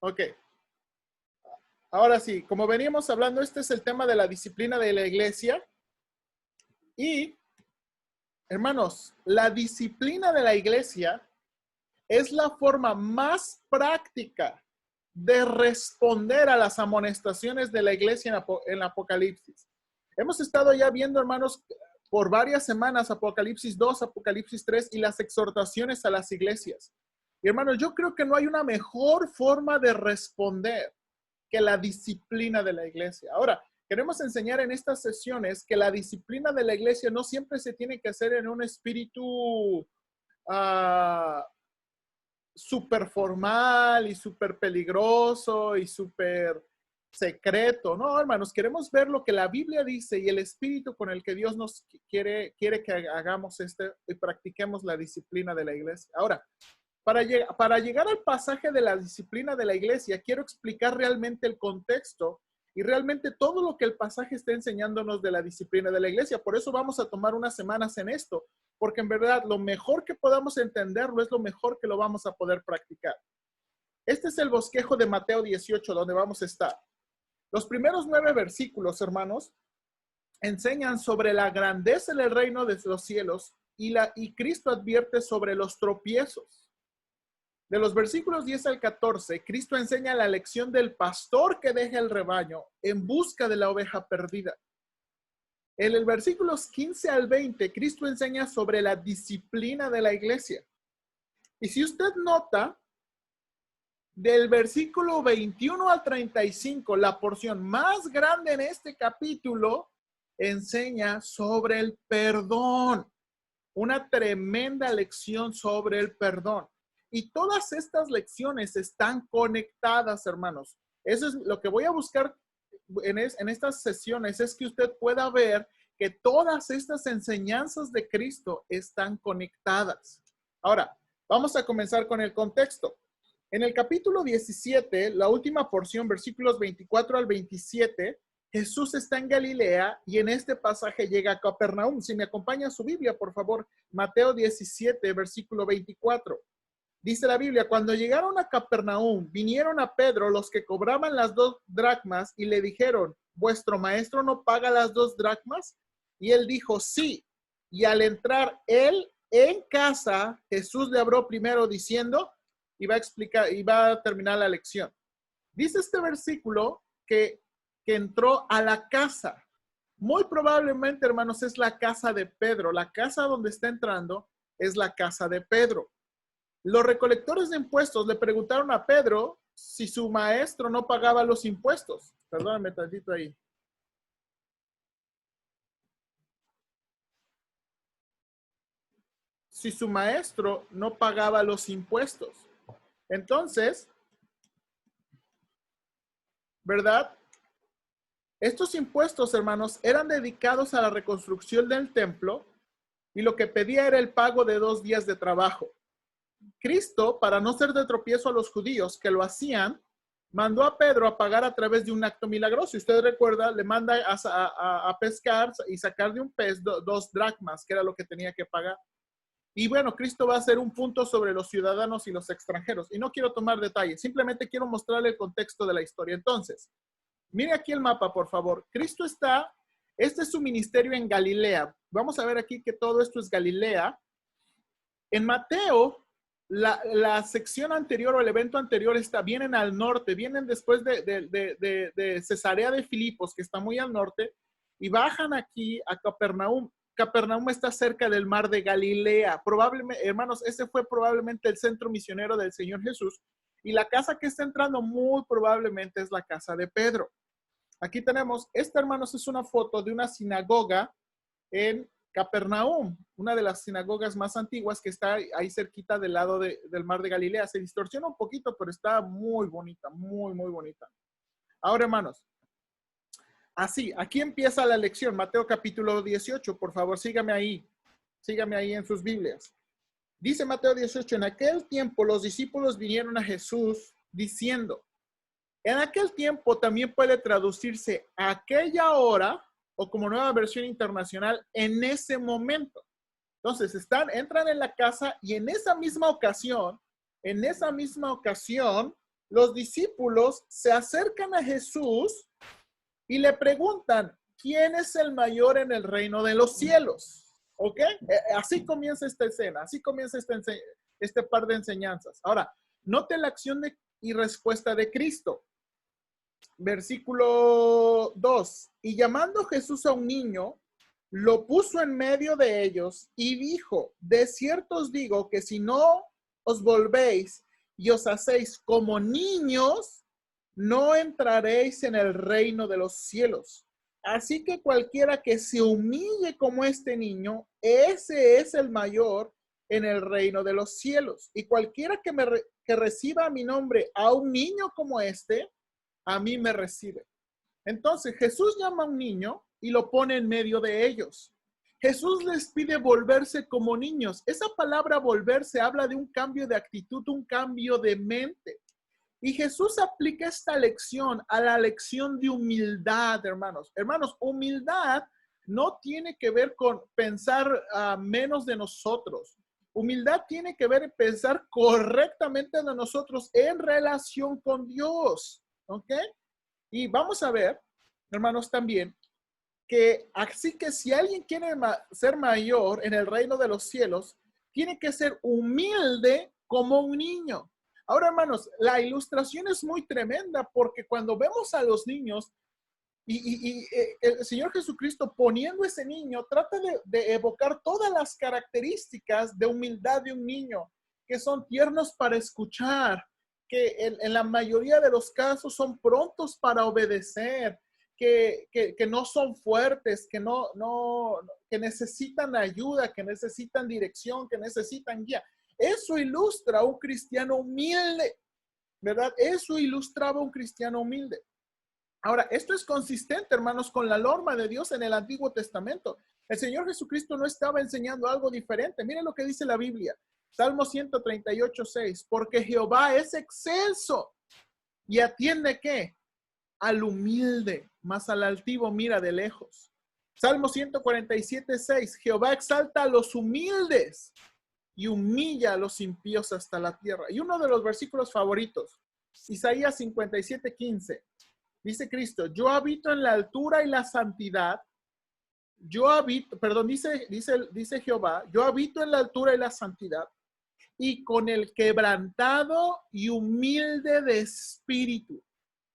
Ok. Ahora sí, como veníamos hablando, este es el tema de la disciplina de la iglesia. Y, hermanos, la disciplina de la iglesia es la forma más práctica de responder a las amonestaciones de la iglesia en Apocalipsis. Hemos estado ya viendo, hermanos, por varias semanas Apocalipsis 2, Apocalipsis 3 y las exhortaciones a las iglesias. Y hermanos, yo creo que no hay una mejor forma de responder que la disciplina de la iglesia. Ahora, queremos enseñar en estas sesiones que la disciplina de la iglesia no siempre se tiene que hacer en un espíritu súper formal y súper peligroso y súper secreto. No, hermanos, queremos ver lo que la Biblia dice y el espíritu con el que Dios nos quiere que hagamos y practiquemos la disciplina de la iglesia. Ahora, para llegar al pasaje de la disciplina de la iglesia, quiero explicar realmente el contexto y realmente todo lo que el pasaje está enseñándonos de la disciplina de la iglesia. Por eso vamos a tomar unas semanas en esto, porque en verdad lo mejor que podamos entenderlo es lo mejor que lo vamos a poder practicar. Este es el bosquejo de Mateo 18, donde vamos a estar. Los primeros 9 versículos, hermanos, enseñan sobre la grandeza del reino de los cielos y Cristo advierte sobre los tropiezos. De los versículos 10 al 14, Cristo enseña la lección del pastor que deja el rebaño en busca de la oveja perdida. En el versículos 15 al 20, Cristo enseña sobre la disciplina de la iglesia. Y si usted nota, del versículo 21 al 35, la porción más grande en este capítulo enseña sobre el perdón. Una tremenda lección sobre el perdón. Y todas estas lecciones están conectadas, hermanos. Eso es lo que voy a buscar en estas sesiones, es que usted pueda ver que todas estas enseñanzas de Cristo están conectadas. Ahora, vamos a comenzar con el contexto. En el capítulo 17, la última porción, versículos 24 al 27, Jesús está en Galilea y en este pasaje llega a Capernaum. Si me acompaña a su Biblia, por favor, Mateo 17, versículo 24. Dice la Biblia, cuando llegaron a Capernaum, vinieron a Pedro los que cobraban las 2 dracmas y le dijeron, ¿vuestro maestro no paga las 2 dracmas? Y él dijo, sí. Y al entrar él en casa, Jesús le habló primero diciendo, y va a explicar, y va a terminar la lección. Dice este versículo que entró a la casa. Muy probablemente, hermanos, es la casa de Pedro. La casa donde está entrando es la casa de Pedro. Los recolectores de impuestos le preguntaron a Pedro si su maestro no pagaba los impuestos. Perdóname tantito ahí. Si su maestro no pagaba los impuestos. Entonces, ¿verdad? Estos impuestos, hermanos, eran dedicados a la reconstrucción del templo y lo que pedía era el pago de 2 días de trabajo. Cristo, para no ser de tropiezo a los judíos que lo hacían, mandó a Pedro a pagar a través de un acto milagroso. Si usted recuerda, le manda a pescar y sacar de un pez 2 dracmas, que era lo que tenía que pagar. Y bueno, Cristo va a hacer un punto sobre los ciudadanos y los extranjeros. Y no quiero tomar detalles, simplemente quiero mostrarle el contexto de la historia. Entonces, mire aquí el mapa, por favor. Cristo este es su ministerio en Galilea. Vamos a ver aquí que todo esto es Galilea. En Mateo, la sección anterior o el evento anterior vienen al norte, vienen después de Cesarea de Filipos, que está muy al norte, y bajan aquí a Capernaum. Capernaum está cerca del mar de Galilea. Probablemente, hermanos, ese fue probablemente el centro misionero del Señor Jesús. Y la casa que está entrando muy probablemente es la casa de Pedro. Aquí tenemos, hermanos, es una foto de una sinagoga en Capernaum, una de las sinagogas más antiguas que está ahí cerquita del lado del mar de Galilea. Se distorsiona un poquito, pero está muy bonita, muy, muy bonita. Ahora, hermanos, así, aquí empieza la lección, Mateo capítulo 18, por favor, sígame ahí en sus Biblias. Dice Mateo 18, en aquel tiempo los discípulos vinieron a Jesús diciendo, en aquel tiempo también puede traducirse aquella hora, o como Nueva Versión Internacional, en ese momento. Entonces, entran en la casa y en esa misma ocasión, los discípulos se acercan a Jesús y le preguntan, ¿quién es el mayor en el reino de los cielos? ¿Ok? Así comienza esta escena, así comienza este par de enseñanzas. Ahora, note la acción y respuesta de Cristo. Versículo 2. Y llamando Jesús a un niño, lo puso en medio de ellos y dijo, de cierto os digo que si no os volvéis y os hacéis como niños, no entraréis en el reino de los cielos. Así que cualquiera que se humille como este niño, ese es el mayor en el reino de los cielos. Y cualquiera que reciba a mi nombre a un niño como este, a mí me recibe. Entonces Jesús llama a un niño y lo pone en medio de ellos. Jesús les pide volverse como niños. Esa palabra volverse habla de un cambio de actitud, un cambio de mente. Y Jesús aplica esta lección a la lección de humildad, hermanos. Hermanos, humildad no tiene que ver con pensar menos de nosotros. Humildad tiene que ver en pensar correctamente de nosotros en relación con Dios. ¿Ok? Y vamos a ver, hermanos, también, que así que si alguien quiere ser mayor en el reino de los cielos, tiene que ser humilde como un niño. Ahora, hermanos, la ilustración es muy tremenda porque cuando vemos a los niños y el Señor Jesucristo poniendo ese niño, trata de evocar todas las características de humildad de un niño, que son tiernos para escuchar, que en la mayoría de los casos son prontos para obedecer, que no son fuertes, que necesitan ayuda, que necesitan dirección, que necesitan guía. Eso ilustra a un cristiano humilde, ¿verdad? Eso ilustraba a un cristiano humilde. Ahora, esto es consistente, hermanos, con la norma de Dios en el Antiguo Testamento. El Señor Jesucristo no estaba enseñando algo diferente. Miren lo que dice la Biblia. Salmo 138:6. Porque Jehová es excelso y atiende ¿qué? Al humilde, mas al altivo mira de lejos. Salmo 147:6. Jehová exalta a los humildes y humilla a los impíos hasta la tierra. Y uno de los versículos favoritos, Isaías 57:15. Dice Cristo, yo habito en la altura y la santidad. Dice Jehová, yo habito en la altura y la santidad y con el quebrantado y humilde de espíritu,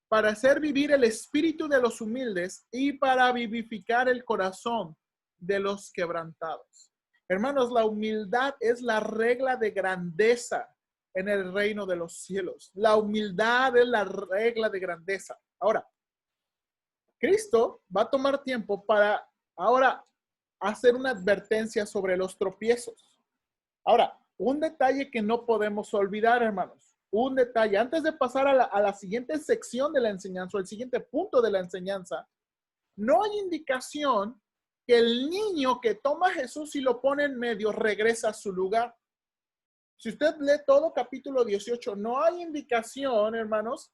para hacer vivir el espíritu de los humildes y para vivificar el corazón de los quebrantados. Hermanos, la humildad es la regla de grandeza en el reino de los cielos. La humildad es la regla de grandeza. Ahora, Cristo va a tomar tiempo para ahora hacer una advertencia sobre los tropiezos. Ahora, un detalle que no podemos olvidar, hermanos. Un detalle, antes de pasar a la siguiente sección de la enseñanza, o el siguiente punto de la enseñanza, no hay indicación que el niño que toma a Jesús y lo pone en medio regresa a su lugar. Si usted lee todo capítulo 18, no hay indicación, hermanos,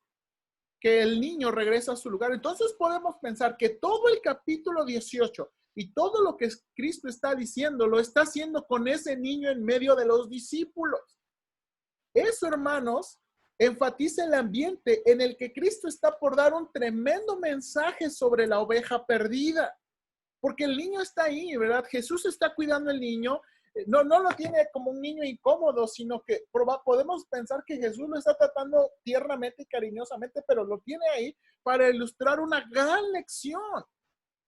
que el niño regresa a su lugar. Entonces podemos pensar que todo el capítulo 18 y todo lo que Cristo está diciendo, lo está haciendo con ese niño en medio de los discípulos. Eso, hermanos, enfatiza el ambiente en el que Cristo está por dar un tremendo mensaje sobre la oveja perdida. Porque el niño está ahí, ¿verdad? Jesús está cuidando al niño. No lo tiene como un niño incómodo, sino que podemos pensar que Jesús lo está tratando tiernamente y cariñosamente, pero lo tiene ahí para ilustrar una gran lección.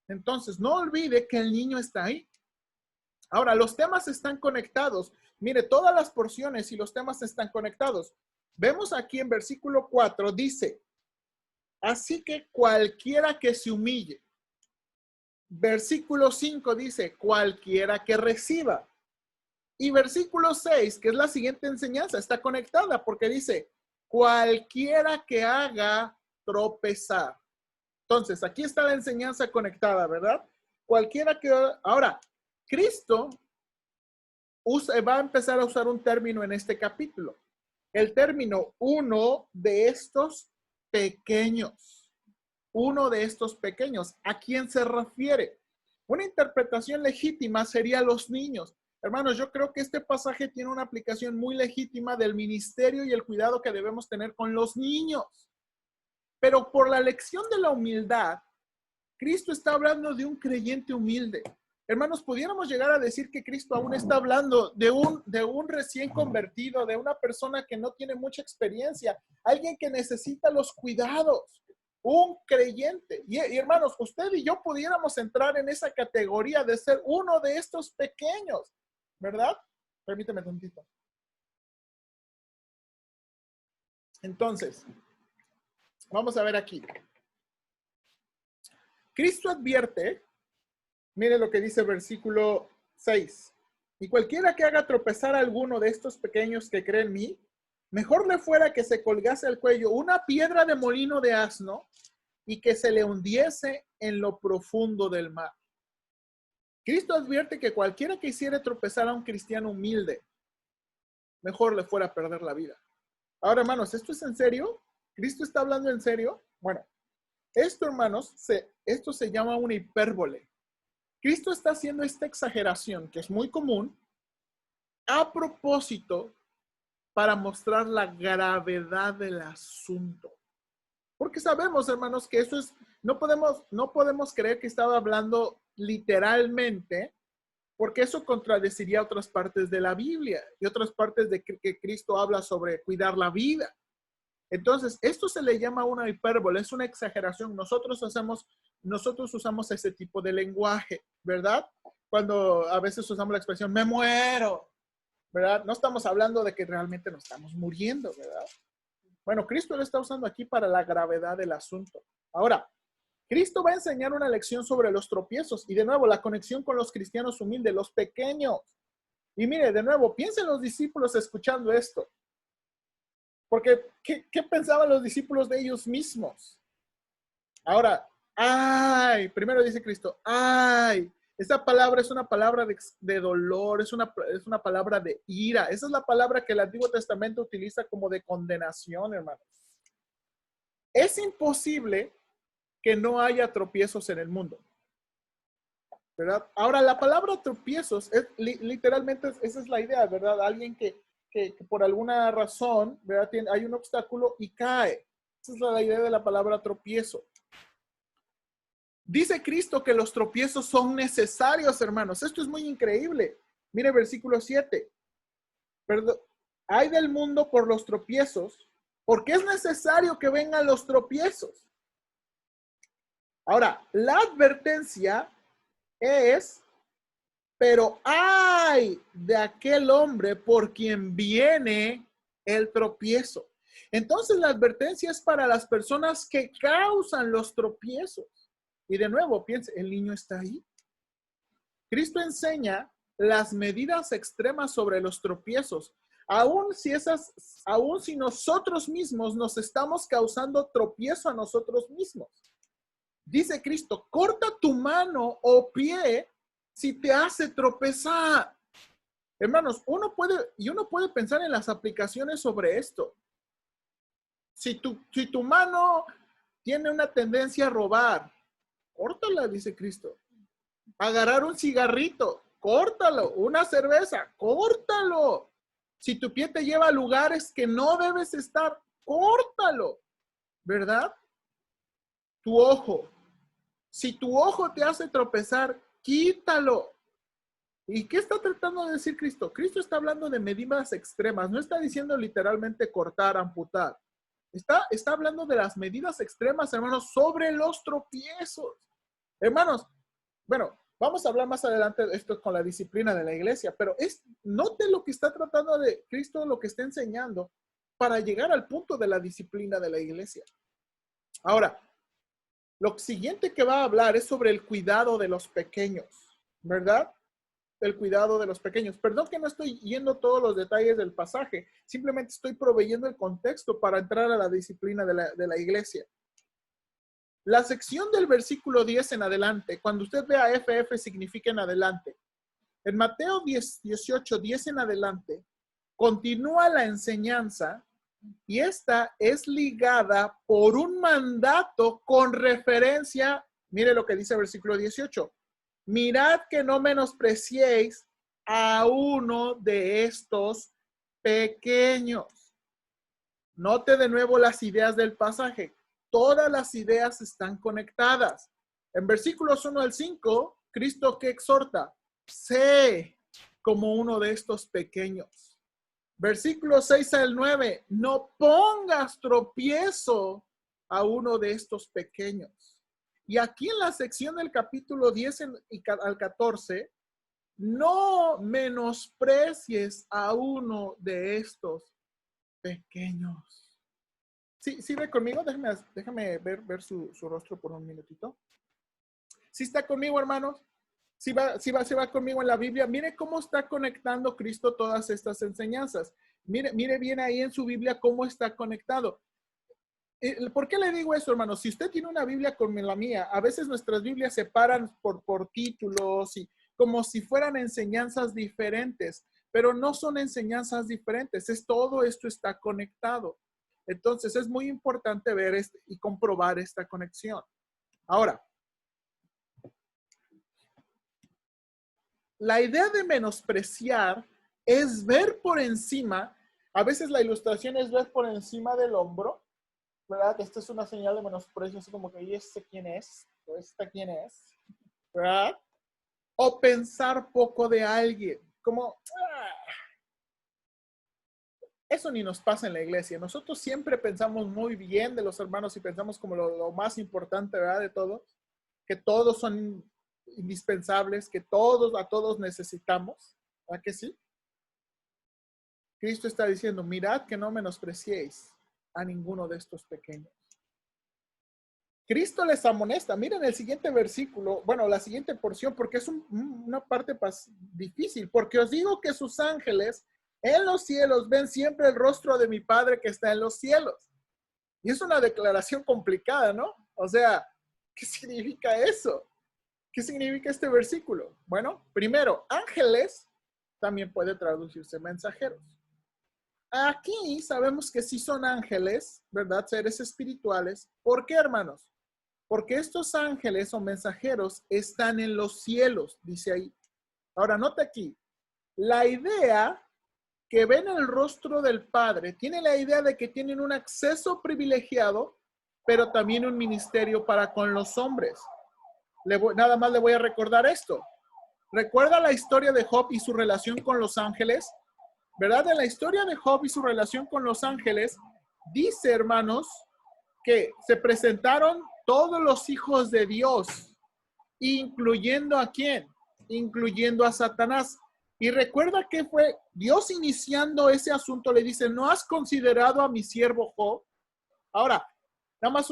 Entonces, no olvide que el niño está ahí. Ahora, los temas están conectados. Mire, todas las porciones y los temas están conectados. Vemos aquí en versículo 4, dice, así que cualquiera que se humille. Versículo 5 dice, cualquiera que reciba. Y versículo 6, que es la siguiente enseñanza, está conectada porque dice, cualquiera que haga tropezar. Entonces, aquí está la enseñanza conectada, ¿verdad? Cualquiera que... Ahora, Cristo va a empezar a usar un término en este capítulo. El término, uno de estos pequeños. Uno de estos pequeños. ¿A quién se refiere? Una interpretación legítima sería los niños. Hermanos, yo creo que este pasaje tiene una aplicación muy legítima del ministerio y el cuidado que debemos tener con los niños. Pero por la lección de la humildad, Cristo está hablando de un creyente humilde. Hermanos, pudiéramos llegar a decir que Cristo aún está hablando de un recién convertido, de una persona que no tiene mucha experiencia, alguien que necesita los cuidados, un creyente. Y hermanos, usted y yo pudiéramos entrar en esa categoría de ser uno de estos pequeños, ¿verdad? Permíteme un tantito. Entonces, vamos a ver aquí. Cristo advierte, mire lo que dice el versículo 6. Y cualquiera que haga tropezar a alguno de estos pequeños que creen en mí, mejor le fuera que se colgase al cuello una piedra de molino de asno y que se le hundiese en lo profundo del mar. Cristo advierte que cualquiera que hiciera tropezar a un cristiano humilde, mejor le fuera a perder la vida. Ahora, hermanos, ¿esto es en serio? ¿Cristo está hablando en serio? Bueno, esto, hermanos, esto se llama una hipérbole. Cristo está haciendo esta exageración, que es muy común, a propósito para mostrar la gravedad del asunto. Porque sabemos, hermanos, que eso es, no podemos creer que estaba hablando literalmente, porque eso contradeciría otras partes de la Biblia y otras partes de que Cristo habla sobre cuidar la vida. Entonces, esto se le llama una hipérbole, es una exageración. Nosotros usamos ese tipo de lenguaje, ¿verdad? Cuando a veces usamos la expresión, me muero, ¿verdad? No estamos hablando de que realmente nos estamos muriendo, ¿verdad? Bueno, Cristo lo está usando aquí para la gravedad del asunto. Ahora, Cristo va a enseñar una lección sobre los tropiezos y de nuevo la conexión con los cristianos humildes, los pequeños. Y mire, de nuevo, piensen los discípulos escuchando esto. Porque, ¿qué pensaban los discípulos de ellos mismos? Ahora, ay, primero dice Cristo, ay, esa palabra es una palabra de dolor, es una palabra de ira. Esa es la palabra que el Antiguo Testamento utiliza como de condenación, hermanos. Es imposible que no haya tropiezos en el mundo, ¿verdad? Ahora, la palabra tropiezos, literalmente esa es la idea, ¿verdad? Alguien que por alguna razón, ¿verdad? Hay un obstáculo y cae. Esa es la idea de la palabra tropiezo. Dice Cristo que los tropiezos son necesarios, hermanos. Esto es muy increíble. Mire versículo 7. Perdón. Hay del mundo por los tropiezos, porque es necesario que vengan los tropiezos. Ahora, la advertencia es, pero ay de aquel hombre por quien viene el tropiezo. Entonces la advertencia es para las personas que causan los tropiezos. Y de nuevo, piense, el niño está ahí. Cristo enseña las medidas extremas sobre los tropiezos, aun si nosotros mismos nos estamos causando tropiezo a nosotros mismos. Dice Cristo, corta tu mano o pie si te hace tropezar. Hermanos, uno puede pensar en las aplicaciones sobre esto. Si tu mano tiene una tendencia a robar, córtala, dice Cristo. Agarrar un cigarrito, córtalo. Una cerveza, córtalo. Si tu pie te lleva a lugares que no debes estar, córtalo. ¿Verdad? Tu ojo. Si tu ojo te hace tropezar, quítalo. ¿Y qué está tratando de decir Cristo? Cristo está hablando de medidas extremas. No está diciendo literalmente cortar, amputar. Está hablando de las medidas extremas, hermanos, sobre los tropiezos. Hermanos, bueno, vamos a hablar más adelante de esto con la disciplina de la iglesia, pero note lo que está tratando de Cristo, lo que está enseñando para llegar al punto de la disciplina de la iglesia. Ahora, lo siguiente que va a hablar es sobre el cuidado de los pequeños, ¿verdad? El cuidado de los pequeños. Perdón que no estoy yendo todos los detalles del pasaje, simplemente estoy proveyendo el contexto para entrar a la disciplina de la iglesia. La sección del versículo 10 en adelante, cuando usted vea FF significa en adelante. En Mateo 18, 10 en adelante, continúa la enseñanza y esta es ligada por un mandato con referencia, mire lo que dice el versículo 18. Mirad que no menospreciéis a uno de estos pequeños. Note de nuevo las ideas del pasaje. Todas las ideas están conectadas. En versículos 1 al 5, Cristo que exhorta, sé como uno de estos pequeños. Versículos 6 al 9, no pongas tropiezo a uno de estos pequeños. Y aquí en la sección del capítulo 10 al 14, no menosprecies a uno de estos pequeños. ¿Sí ve conmigo? Déjame ver su rostro por un minutito. ¿Sí está conmigo, hermanos? ¿Sí va conmigo en la Biblia? Mire cómo está conectando Cristo todas estas enseñanzas. Mire bien ahí en su Biblia cómo está conectado. ¿Por qué le digo eso, hermanos? Si usted tiene una Biblia como la mía, a veces nuestras Biblias se paran por títulos y como si fueran enseñanzas diferentes, pero no son enseñanzas diferentes. Todo esto está conectado. Entonces es muy importante ver y comprobar esta conexión. Ahora, la idea de menospreciar es ver por encima. A veces la ilustración es ver por encima del hombro, ¿verdad? Esta es una señal de menosprecio, así como que, ¿y este quién es? ¿O esta quién es? ¿Verdad? O pensar poco de alguien, como, eso ni nos pasa en la iglesia. Nosotros siempre pensamos muy bien de los hermanos y pensamos como lo más importante, ¿verdad? De todo, que todos son indispensables, que a todos necesitamos, ¿verdad que sí? Cristo está diciendo, mirad que no menospreciéis a ninguno de estos pequeños. Cristo les amonesta. Miren el siguiente versículo, bueno, la siguiente porción, porque es una parte difícil, porque os digo que sus ángeles en los cielos ven siempre el rostro de mi Padre que está en los cielos. Y es una declaración complicada, ¿no? O sea, ¿qué significa eso? ¿Qué significa este versículo? Bueno, primero, ángeles también puede traducirse mensajeros. Aquí sabemos que sí son ángeles, ¿verdad? Seres espirituales. ¿Por qué, hermanos? Porque estos ángeles o mensajeros están en los cielos, dice ahí. Ahora, nota aquí, la idea que ven el rostro del Padre tiene la idea de que tienen un acceso privilegiado, pero también un ministerio para con los hombres. Nada más le voy a recordar esto. ¿Recuerda la historia de Job y su relación con los ángeles? ¿Verdad? En la historia de Job y su relación con los ángeles, dice, hermanos, que se presentaron todos los hijos de Dios, incluyendo ¿a quién? Incluyendo a Satanás. Y recuerda que fue Dios iniciando ese asunto, le dice, ¿no has considerado a mi siervo Job? Ahora, nada más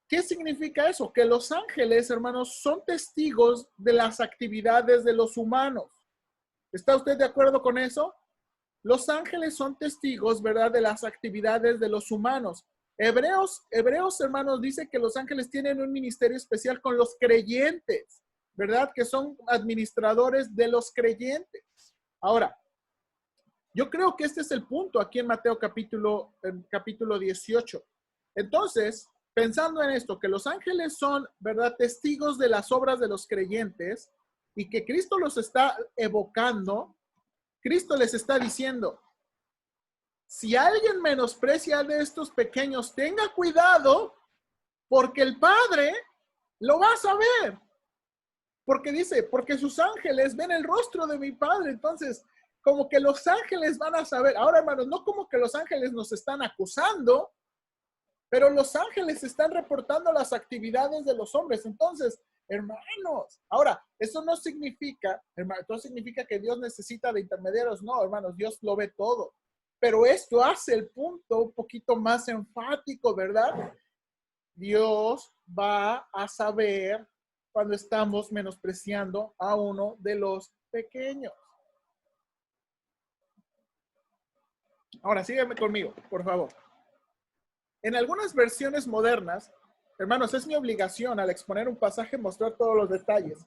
¿qué significa eso? Que los ángeles, hermanos, son testigos de las actividades de los humanos. ¿Está usted de acuerdo con eso? Los ángeles son testigos, ¿verdad?, de las actividades de los humanos. Hebreos, hermanos, dice que los ángeles tienen un ministerio especial con los creyentes, ¿verdad? Que son administradores de los creyentes. Ahora, yo creo que este es el punto aquí en Mateo capítulo 18. Entonces, pensando en esto, que los ángeles son, ¿verdad?, testigos de las obras de los creyentes y que Cristo los está evocando. Cristo les está diciendo, si alguien menosprecia de estos pequeños, tenga cuidado, porque el Padre lo va a saber. Porque dice, porque sus ángeles ven el rostro de mi Padre. Entonces, como que los ángeles van a saber. Ahora, hermanos, no como que los ángeles nos están acusando, pero los ángeles están reportando las actividades de los hombres. Entonces, hermanos, ahora, eso no significa, hermano, no significa que Dios necesita de intermediarios. No, hermanos, Dios lo ve todo. Pero esto hace el punto un poquito más enfático, ¿verdad? Dios va a saber cuando estamos menospreciando a uno de los pequeños. Ahora, sígueme conmigo, por favor. En algunas versiones modernas, hermanos, es mi obligación al exponer un pasaje mostrar todos los detalles.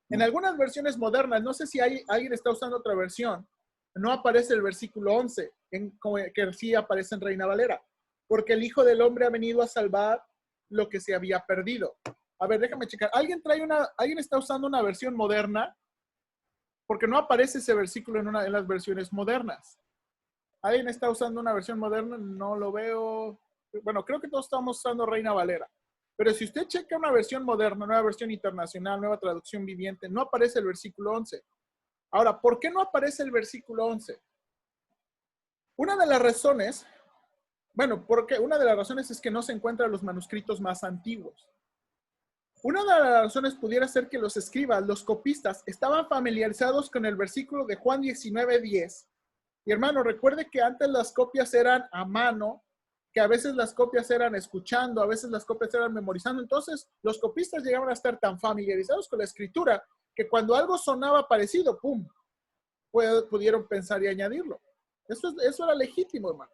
En algunas versiones modernas, no sé si alguien está usando otra versión, no aparece el versículo 11, que sí aparece en Reina Valera, porque el Hijo del Hombre ha venido a salvar lo que se había perdido. A ver, déjame checar. ¿Alguien está usando una versión moderna? Porque no aparece ese versículo en las versiones modernas. ¿Alguien está usando una versión moderna? No lo veo. Bueno, creo que todos estamos usando Reina Valera. Pero si usted checa una versión moderna, nueva versión internacional, nueva traducción viviente, no aparece el versículo 11. Ahora, ¿por qué no aparece el versículo 11? Una de las razones, porque una de las razones es que no se encuentran los manuscritos más antiguos. Una de las razones pudiera ser que los escribas, los copistas, estaban familiarizados con el versículo de Juan 19:10. Y hermano, recuerde que antes las copias eran a mano, que a veces las copias eran escuchando, a veces las copias eran memorizando. Entonces, los copistas llegaban a estar tan familiarizados con la escritura que cuando algo sonaba parecido, ¡pum!, pudieron pensar y añadirlo. Eso era legítimo, hermano.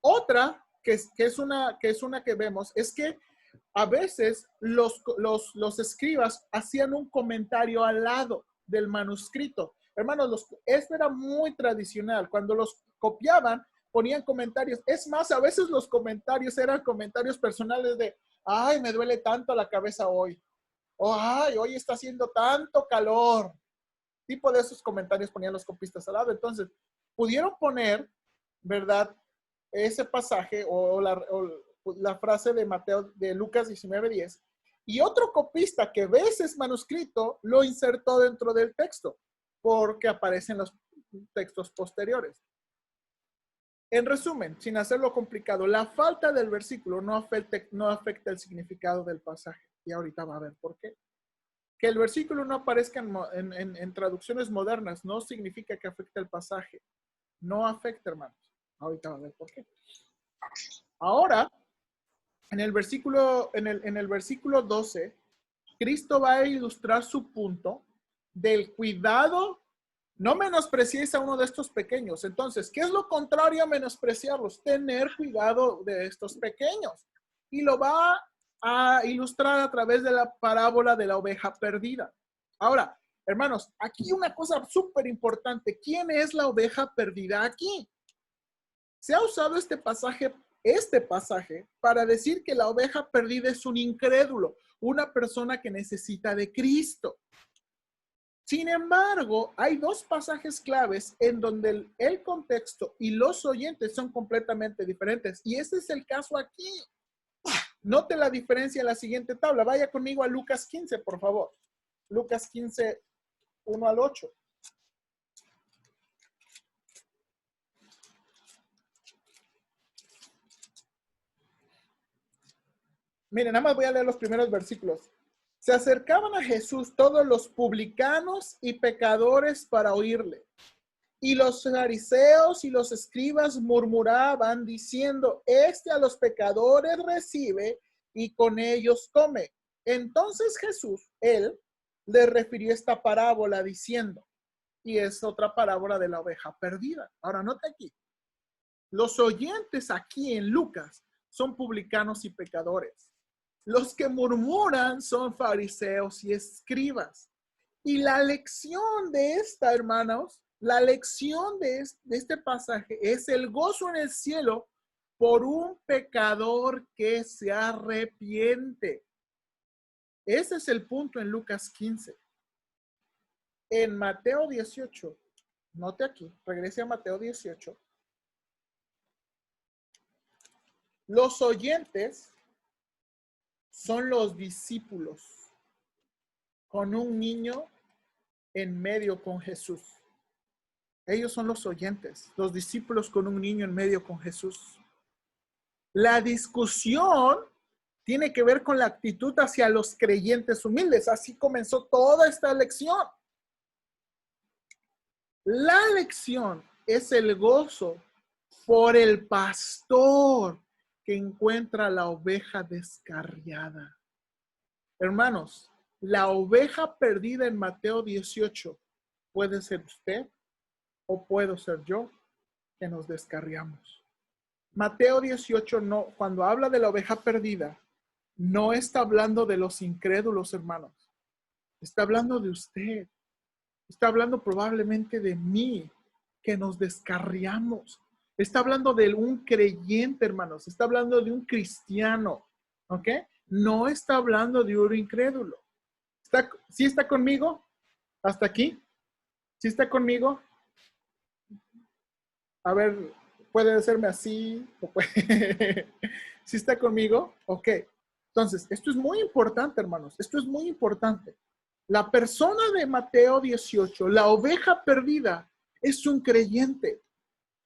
Otra es una que vemos es que a veces los escribas hacían un comentario al lado del manuscrito. Hermanos, esto era muy tradicional. Cuando los copiaban, ponían comentarios. Es más, a veces los comentarios eran comentarios personales de, ay, me duele tanto la cabeza hoy. O, ay, hoy está haciendo tanto calor. Tipo de esos comentarios ponían los copistas al lado. Entonces, pudieron poner, ¿verdad?, ese pasaje o la frase de Mateo, de Lucas 19:10, y otro copista que ve ese manuscrito lo insertó dentro del texto, porque aparecen los textos posteriores. En resumen, sin hacerlo complicado, la falta del versículo no afecta el significado del pasaje. Y ahorita va a ver por qué. Que el versículo no aparezca en traducciones modernas no significa que afecte el pasaje. No afecta, hermanos. Ahorita va a ver por qué. Ahora, en el versículo 12, Cristo va a ilustrar su punto del cuidado. No menospreciéis a uno de estos pequeños. Entonces, ¿qué es lo contrario a menospreciarlos? Tener cuidado de estos pequeños. Y lo va a ilustrar a través de la parábola de la oveja perdida. Ahora, hermanos, aquí una cosa súper importante. ¿Quién es la oveja perdida aquí? Se ha usado este pasaje para decir que la oveja perdida es un incrédulo, una persona que necesita de Cristo. Sin embargo, hay dos pasajes claves en donde el contexto y los oyentes son completamente diferentes. Y ese es el caso aquí. Note la diferencia en la siguiente tabla. Vaya conmigo a Lucas 15, por favor. Lucas 15, 1 al 8. Miren, nada más voy a leer los primeros versículos. Se acercaban a Jesús todos los publicanos y pecadores para oírle. Y los fariseos y los escribas murmuraban diciendo, este a los pecadores recibe y con ellos come. Entonces Jesús, él, le refirió esta parábola diciendo, y es otra parábola de la oveja perdida. Ahora, nota aquí. Los oyentes aquí en Lucas son publicanos y pecadores. Los que murmuran son fariseos y escribas. Y la lección de esta, hermanos, la lección de este pasaje es el gozo en el cielo por un pecador que se arrepiente. Ese es el punto en Lucas 15. En Mateo 18, note aquí, regrese a Mateo 18. Los oyentes son los discípulos con un niño en medio con Jesús. Ellos son los oyentes, los discípulos con un niño en medio con Jesús. La discusión tiene que ver con la actitud hacia los creyentes humildes. Así comenzó toda esta lección. La lección es el gozo por el pastor que encuentra la oveja descarriada. Hermanos, la oveja perdida en Mateo 18 puede ser usted o puedo ser yo que nos descarriamos. Mateo 18 no, cuando habla de la oveja perdida, no está hablando de los incrédulos, hermanos. Está hablando de usted. Está hablando probablemente de mí, que nos descarriamos. Está hablando de un creyente, hermanos. Está hablando de un cristiano. ¿Ok? No está hablando de un incrédulo. ¿Sí está conmigo? ¿Hasta aquí? ¿Sí está conmigo? A ver, puede hacerme así. ¿Sí está conmigo? Ok. Entonces, esto es muy importante, hermanos. Esto es muy importante. La persona de Mateo 18, la oveja perdida, es un creyente.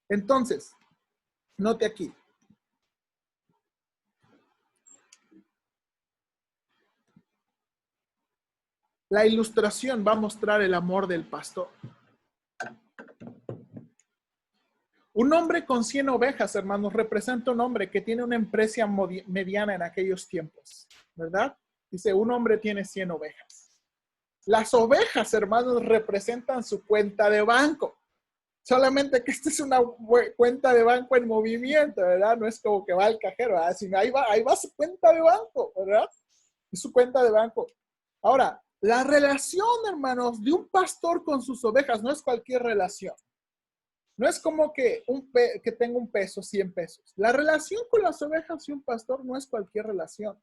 Entonces, note aquí. La ilustración va a mostrar el amor del pastor. Un hombre con 100 ovejas, hermanos, representa un hombre que tiene una empresa mediana en aquellos tiempos, ¿verdad? Dice, un hombre tiene 100 ovejas. Las ovejas, hermanos, representan su cuenta de banco. Solamente que esta es una cuenta de banco en movimiento, ¿verdad? No es como que va al cajero, ¿verdad? Sino ahí va su cuenta de banco, ¿verdad? Es su cuenta de banco. Ahora, la relación, hermanos, de un pastor con sus ovejas no es cualquier relación. No es como que tenga un peso, 100 pesos. La relación con las ovejas y un pastor no es cualquier relación.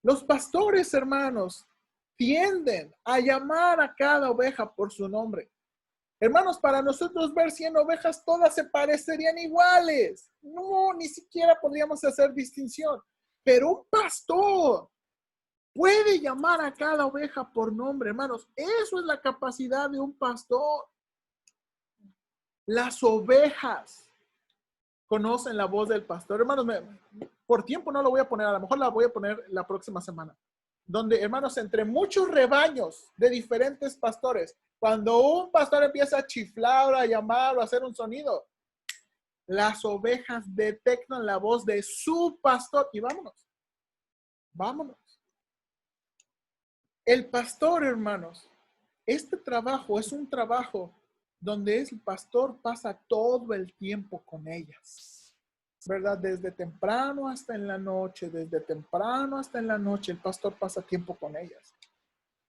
Los pastores, hermanos, tienden a llamar a cada oveja por su nombre. Hermanos, para nosotros ver 100 ovejas, todas se parecerían iguales. No, ni siquiera podríamos hacer distinción. Pero un pastor puede llamar a cada oveja por nombre, hermanos. Eso es la capacidad de un pastor. Las ovejas conocen la voz del pastor. Hermanos, por tiempo no lo voy a poner, a lo mejor la voy a poner la próxima semana. Donde, hermanos, entre muchos rebaños de diferentes pastores, cuando un pastor empieza a chiflar, a llamar o a hacer un sonido, las ovejas detectan la voz de su pastor y vámonos. Vámonos. El pastor, hermanos, este trabajo es un trabajo donde el pastor pasa todo el tiempo con ellas, ¿verdad? Desde temprano hasta en la noche, el pastor pasa tiempo con ellas.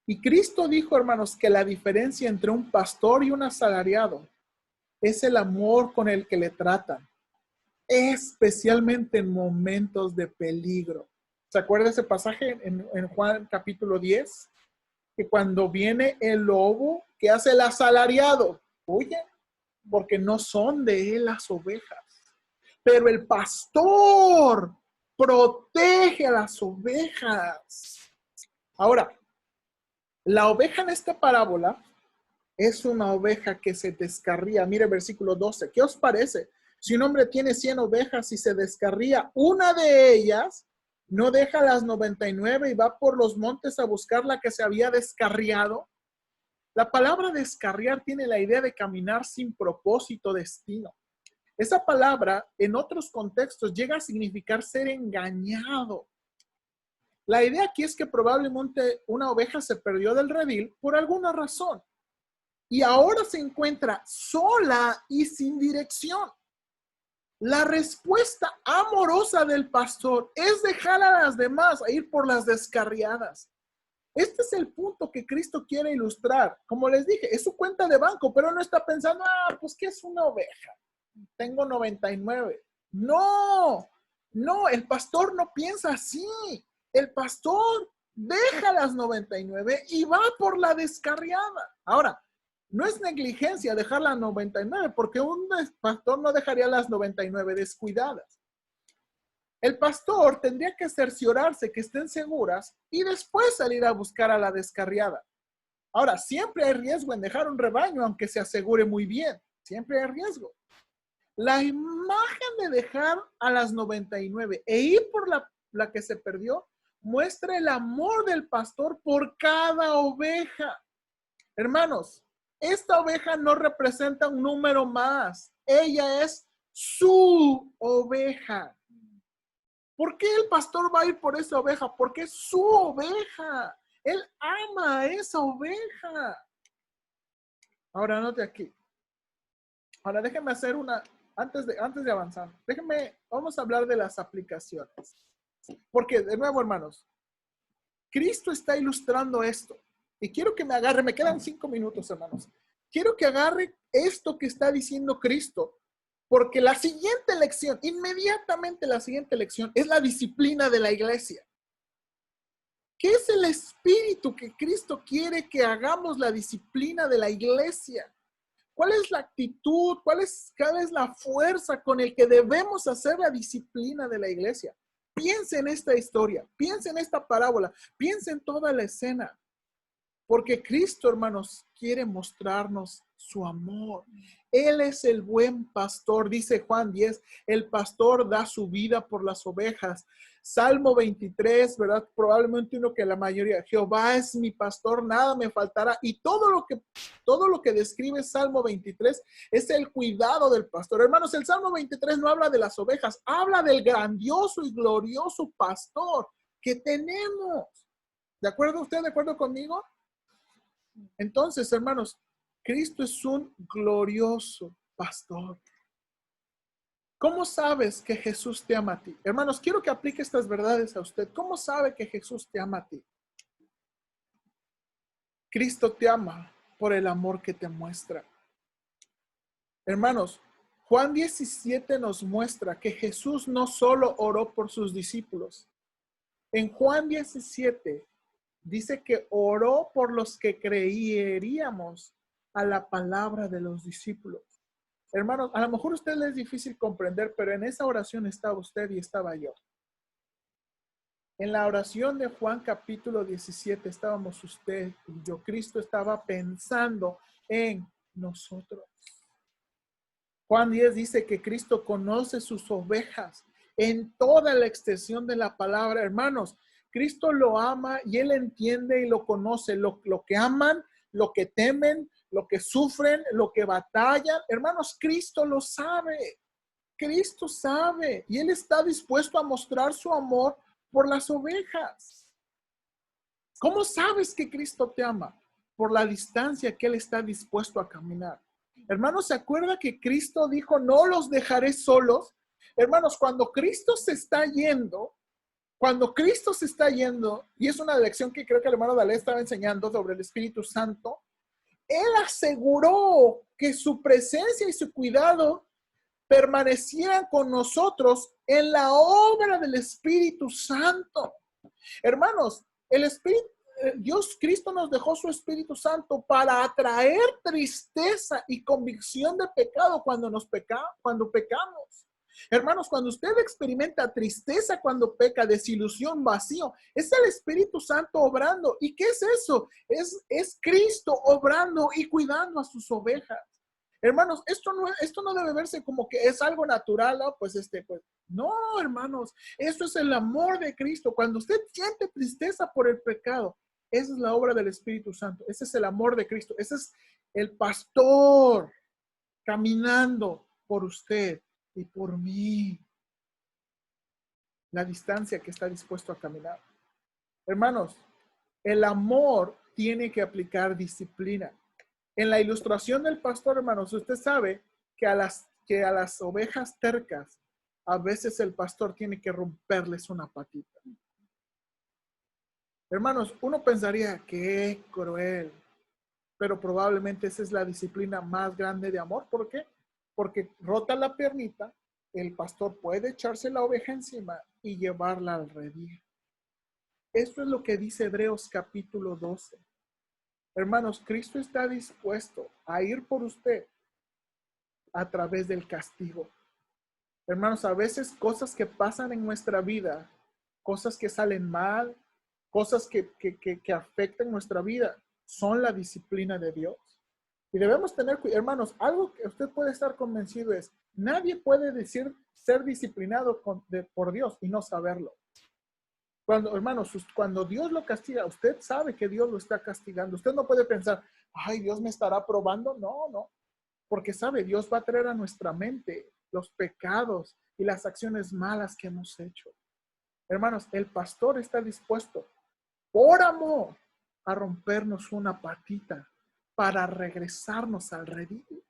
Y Cristo dijo, hermanos, que la diferencia entre un pastor y un asalariado es el amor con el que le tratan, especialmente en momentos de peligro. ¿Se acuerda ese pasaje en Juan capítulo 10? Que cuando viene el lobo, ¿qué hace el asalariado? Huye, porque no son de él las ovejas. Pero el pastor protege a las ovejas. Ahora, la oveja en esta parábola es una oveja que se descarría. Mire versículo 12. ¿Qué os parece? Si un hombre tiene 100 ovejas y se descarría una de ellas, ¿no deja las 99 y va por los montes a buscar la que se había descarriado? La palabra descarriar tiene la idea de caminar sin propósito, destino. Esa palabra en otros contextos llega a significar ser engañado. La idea aquí es que probablemente una oveja se perdió del redil por alguna razón y ahora se encuentra sola y sin dirección. La respuesta amorosa del pastor es dejar a las demás a ir por las descarriadas. Este es el punto que Cristo quiere ilustrar. Como les dije, es su cuenta de banco, pero no está pensando, pues ¿qué es una oveja? Tengo 99. No, el pastor no piensa así. El pastor deja las 99 y va por la descarriada. Ahora, no es negligencia dejar las 99, porque un pastor no dejaría las 99 descuidadas. El pastor tendría que cerciorarse que estén seguras y después salir a buscar a la descarriada. Ahora, siempre hay riesgo en dejar un rebaño, aunque se asegure muy bien. Siempre hay riesgo. La imagen de dejar a las 99 e ir por la que se perdió muestra el amor del pastor por cada oveja. Hermanos, esta oveja no representa un número más. Ella es su oveja. ¿Por qué el pastor va a ir por esa oveja? Porque es su oveja. Él ama a esa oveja. Ahora, note aquí. Ahora, déjenme hacer antes de avanzar, vamos a hablar de las aplicaciones. Porque, de nuevo, hermanos, Cristo está ilustrando esto. Y quiero que me agarre, me quedan 5 minutos, hermanos. Quiero que agarre esto que está diciendo Cristo. Porque la siguiente lección, inmediatamente la siguiente lección, es la disciplina de la iglesia. ¿Qué es el espíritu que Cristo quiere que hagamos la disciplina de la iglesia? ¿Cuál es la actitud? ¿Cuál es la fuerza con el que debemos hacer la disciplina de la iglesia? Piensa en esta historia, piensa en esta parábola, piensa en toda la escena. Porque Cristo, hermanos, quiere mostrarnos su amor. Él es el buen pastor, dice Juan 10, el pastor da su vida por las ovejas. Salmo 23, ¿verdad? Probablemente uno que la mayoría, Jehová es mi pastor, nada me faltará. Y todo lo que describe Salmo 23 es el cuidado del pastor. Hermanos, el Salmo 23 no habla de las ovejas, habla del grandioso y glorioso pastor que tenemos. ¿De acuerdo usted? ¿De acuerdo conmigo? Entonces, hermanos, Cristo es un glorioso pastor. ¿Cómo sabes que Jesús te ama a ti? Hermanos, quiero que aplique estas verdades a usted. ¿Cómo sabe que Jesús te ama a ti? Cristo te ama por el amor que te muestra. Hermanos, Juan 17 nos muestra que Jesús no solo oró por sus discípulos. En Juan 17 dice que oró por los que creeríamos a la palabra de los discípulos. Hermanos, a lo mejor a usted le es difícil comprender, pero en esa oración estaba usted y estaba yo. En la oración de Juan capítulo 17 estábamos usted y yo. Cristo estaba pensando en nosotros. Juan 10 dice que Cristo conoce sus ovejas en toda la extensión de la palabra. Hermanos, Cristo lo ama y Él entiende y lo conoce. Lo que aman, lo que temen, lo que sufren, lo que batallan. Hermanos, Cristo lo sabe. Cristo sabe y Él está dispuesto a mostrar su amor por las ovejas. ¿Cómo sabes que Cristo te ama? Por la distancia que Él está dispuesto a caminar. Hermanos, ¿se acuerda que Cristo dijo, no los dejaré solos? Hermanos, cuando Cristo se está yendo, y es una lección que creo que el hermano Dalé estaba enseñando sobre el Espíritu Santo, Él aseguró que su presencia y su cuidado permanecieran con nosotros en la obra del Espíritu Santo. Hermanos, Dios Cristo nos dejó su Espíritu Santo para atraer tristeza y convicción de pecado cuando pecamos. Hermanos, cuando usted experimenta tristeza cuando peca, desilusión, vacío, es el Espíritu Santo obrando. ¿Y qué es eso? Es Cristo obrando y cuidando a sus ovejas. Hermanos, esto no debe verse como que es algo natural, ¿no? Pues no, hermanos, eso es el amor de Cristo. Cuando usted siente tristeza por el pecado, esa es la obra del Espíritu Santo. Ese es el amor de Cristo. Ese es el pastor caminando por usted y por mí. La distancia que está dispuesto a caminar. Hermanos, el amor tiene que aplicar disciplina. En la ilustración del pastor, hermanos, usted sabe que a las ovejas tercas, a veces el pastor tiene que romperles una patita. Hermanos, uno pensaría que es cruel, pero probablemente esa es la disciplina más grande de amor. ¿Por qué? Porque rota la piernita, el pastor puede echarse la oveja encima y llevarla al redil. Esto es lo que dice Hebreos capítulo 12. Hermanos, Cristo está dispuesto a ir por usted a través del castigo. Hermanos, a veces cosas que pasan en nuestra vida, cosas que salen mal, cosas que afectan nuestra vida, son la disciplina de Dios. Y debemos tener, hermanos, algo que usted puede estar convencido es, nadie puede decir ser disciplinado por Dios y no saberlo. Hermanos, cuando Dios lo castiga, usted sabe que Dios lo está castigando. Usted no puede pensar, ay, Dios me estará probando. No, porque sabe, Dios va a traer a nuestra mente los pecados y las acciones malas que hemos hecho. Hermanos, el pastor está dispuesto, por amor, a rompernos una patita para regresarnos al redil.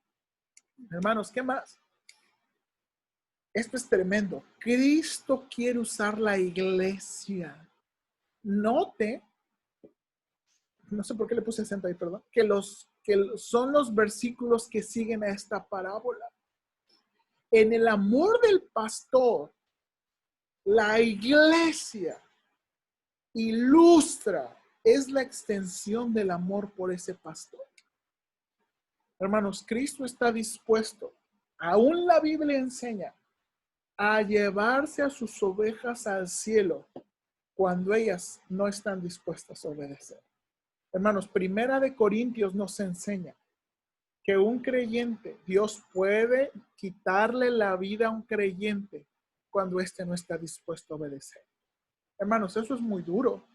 Hermanos, ¿qué más? Esto es tremendo. Cristo quiere usar la iglesia. Note, no sé por qué le puse acento ahí, perdón, que son los versículos que siguen a esta parábola. En el amor del pastor, la iglesia ilustra, es la extensión del amor por ese pastor. Hermanos, Cristo está dispuesto, aún la Biblia enseña, a llevarse a sus ovejas al cielo cuando ellas no están dispuestas a obedecer. Hermanos, Primera de Corintios nos enseña que un creyente, Dios puede quitarle la vida a un creyente cuando éste no está dispuesto a obedecer. Hermanos, eso es muy duro.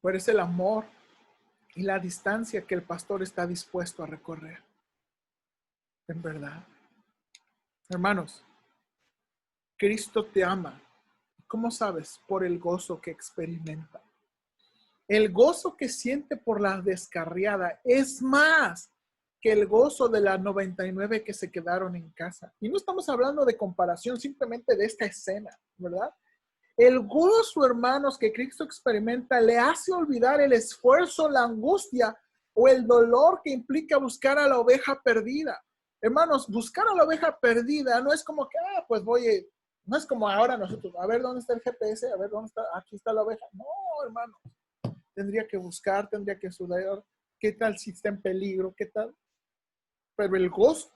Pero es el amor y la distancia que el pastor está dispuesto a recorrer. En verdad. Hermanos, Cristo te ama. ¿Cómo sabes? Por el gozo que experimenta. El gozo que siente por la descarriada es más que el gozo de las 99 que se quedaron en casa. Y no estamos hablando de comparación, simplemente de esta escena, ¿verdad? El gozo, hermanos, que Cristo experimenta le hace olvidar el esfuerzo, la angustia o el dolor que implica buscar a la oveja perdida. Hermanos, buscar a la oveja perdida no es como que, pues no es como ahora nosotros, a ver dónde está el GPS, a ver dónde está, aquí está la oveja. No, hermano, tendría que buscar, tendría que sudar, qué tal si está en peligro, qué tal. Pero el gozo,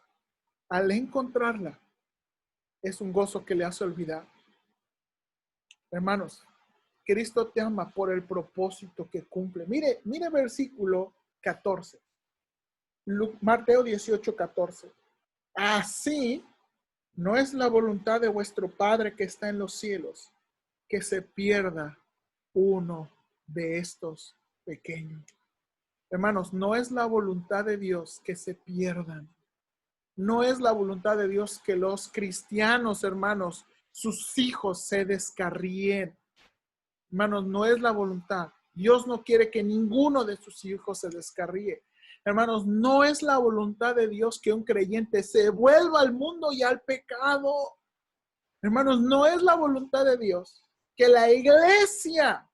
al encontrarla, es un gozo que le hace olvidar. Hermanos, Cristo te ama por el propósito que cumple. Mire versículo 14. Mateo 18:14. Así no es la voluntad de vuestro Padre que está en los cielos, que se pierda uno de estos pequeños. Hermanos, no es la voluntad de Dios que se pierdan. No es la voluntad de Dios que los cristianos, hermanos, sus hijos se descarríen. Hermanos, no es la voluntad. Dios no quiere que ninguno de sus hijos se descarríe. Hermanos, no es la voluntad de Dios que un creyente se vuelva al mundo y al pecado. Hermanos, no es la voluntad de Dios que la iglesia,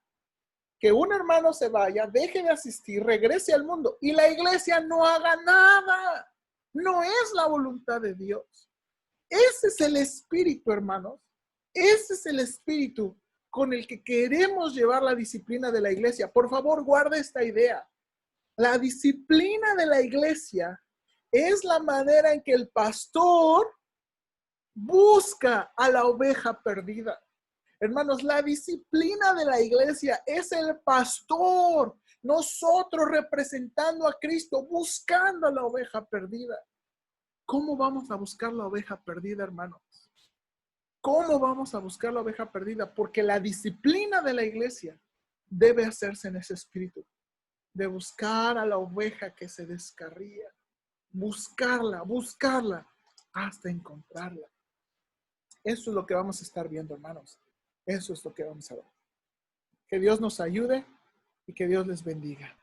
que un hermano se vaya, deje de asistir, regrese al mundo y la iglesia no haga nada. No es la voluntad de Dios. Ese es el espíritu, hermanos. Ese es el espíritu con el que queremos llevar la disciplina de la iglesia. Por favor, guarda esta idea. La disciplina de la iglesia es la manera en que el pastor busca a la oveja perdida. Hermanos, la disciplina de la iglesia es el pastor, nosotros representando a Cristo, buscando a la oveja perdida. ¿Cómo vamos a buscar la oveja perdida, hermanos? ¿Cómo vamos a buscar la oveja perdida? Porque la disciplina de la iglesia debe hacerse en ese espíritu, de buscar a la oveja que se descarría, buscarla hasta encontrarla. Eso es lo que vamos a estar viendo, hermanos. Eso es lo que vamos a ver. Que Dios nos ayude y que Dios les bendiga.